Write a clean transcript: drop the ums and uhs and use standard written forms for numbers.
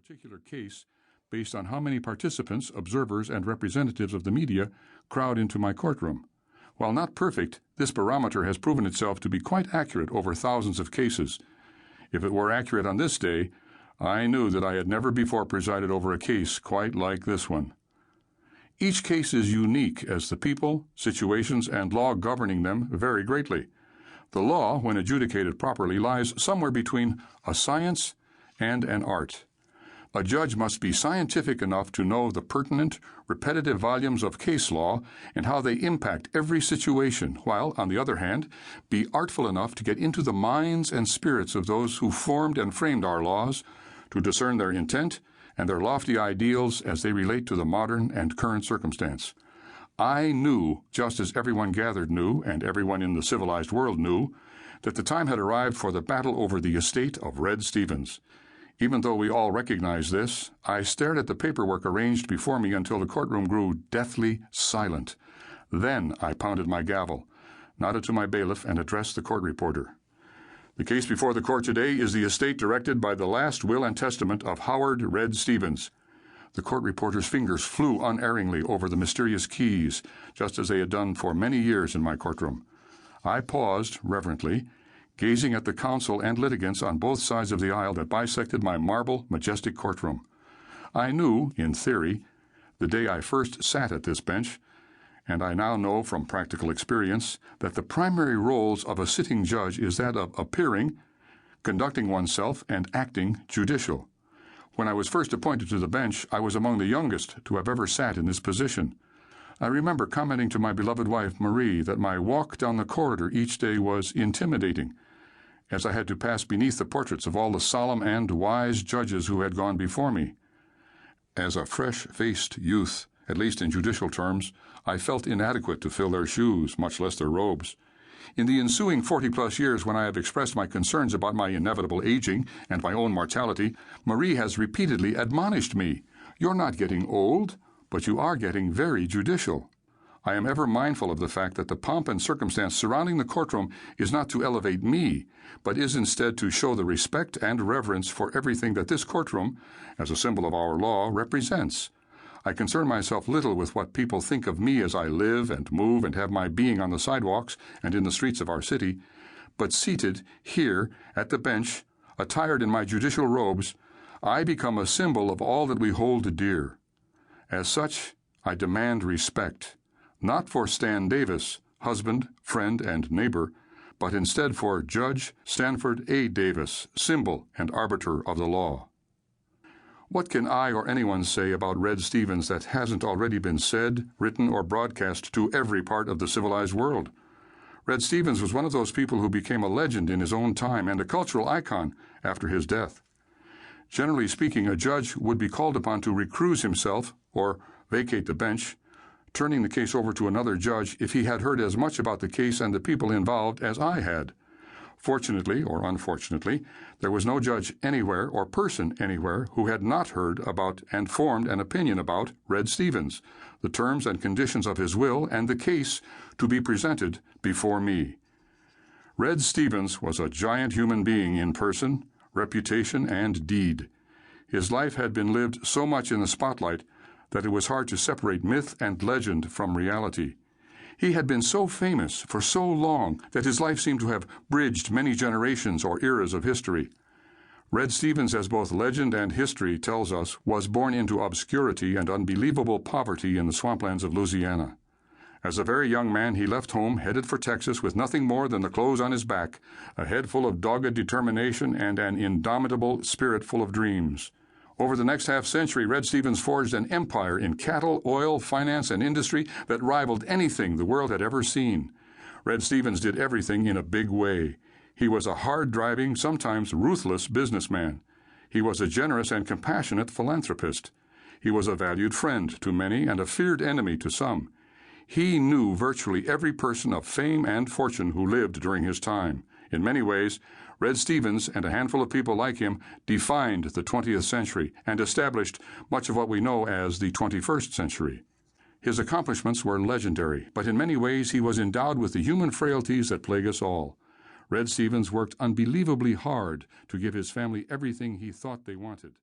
particular case based on how many participants, observers, and representatives of the media crowd into my courtroom. While not perfect, this barometer has proven itself to be quite accurate over thousands of cases. If it were accurate on this day, I knew that I had never before presided over a case quite like this one. Each case is unique as the people, situations, and law governing them vary greatly. The law, when adjudicated properly, lies somewhere between a science and an art. A judge must be scientific enough to know the pertinent, repetitive volumes of case law and how they impact every situation, while, on the other hand, be artful enough to get into the minds and spirits of those who formed and framed our laws, to discern their intent and their lofty ideals as they relate to the modern and current circumstance. I knew, just as everyone gathered knew, and everyone in the civilized world knew, that the time had arrived for the battle over the estate of Red Stevens. Even though we all recognized this, I stared at the paperwork arranged before me until the courtroom grew deathly silent. Then I pounded my gavel, nodded to my bailiff, and addressed the court reporter. The case before the court today is the estate directed by the last will and testament of Howard Red Stevens. The court reporter's fingers flew unerringly over the mysterious keys, just as they had done for many years in my courtroom. I paused reverently, gazing at the counsel and litigants on both sides of the aisle that bisected my marble, majestic courtroom. I knew, in theory, the day I first sat at this bench, and I now know from practical experience, that the primary roles of a sitting judge is that of appearing, conducting oneself, and acting judicial. When I was first appointed to the bench, I was among the youngest to have ever sat in this position. I remember commenting to my beloved wife, Marie, that my walk down the corridor each day was intimidating, as I had to pass beneath the portraits of all the solemn and wise judges who had gone before me. As a fresh-faced youth, at least in judicial terms, I felt inadequate to fill their shoes, much less their robes. In the ensuing 40-plus years when I have expressed my concerns about my inevitable aging and my own mortality, Marie has repeatedly admonished me, "You're not getting old, but you are getting very judicial." I am ever mindful of the fact that the pomp and circumstance surrounding the courtroom is not to elevate me, but is instead to show the respect and reverence for everything that this courtroom, as a symbol of our law, represents. I concern myself little with what people think of me as I live and move and have my being on the sidewalks and in the streets of our city, but seated here at the bench, attired in my judicial robes, I become a symbol of all that we hold dear. As such, I demand respect, not for Stan Davis, husband, friend, and neighbor, but instead for Judge Stanford A. Davis, symbol and arbiter of the law. What can I or anyone say about Red Stevens that hasn't already been said, written, or broadcast to every part of the civilized world? Red Stevens was one of those people who became a legend in his own time and a cultural icon after his death. Generally speaking, a judge would be called upon to recuse himself or vacate the bench, turning the case over to another judge if he had heard as much about the case and the people involved as I had. Fortunately, or unfortunately, there was no judge anywhere or person anywhere who had not heard about and formed an opinion about Red Stevens, the terms and conditions of his will, and the case to be presented before me. Red Stevens was a giant human being in person, reputation, and deed. His life had been lived so much in the spotlight that it was hard to separate myth and legend from reality. He had been so famous for so long that his life seemed to have bridged many generations or eras of history. Red Stevens, as both legend and history tells us, was born into obscurity and unbelievable poverty in the swamplands of Louisiana. As a very young man, he left home, headed for Texas, with nothing more than the clothes on his back, a head full of dogged determination, and an indomitable spirit full of dreams. Over the next half-century, Red Stevens forged an empire in cattle, oil, finance, and industry that rivaled anything the world had ever seen. Red Stevens did everything in a big way. He was a hard-driving, sometimes ruthless businessman. He was a generous and compassionate philanthropist. He was a valued friend to many and a feared enemy to some. He knew virtually every person of fame and fortune who lived during his time. In many ways, Red Stevens and a handful of people like him defined the 20th century and established much of what we know as the 21st century. His accomplishments were legendary, but in many ways he was endowed with the human frailties that plague us all. Red Stevens worked unbelievably hard to give his family everything he thought they wanted.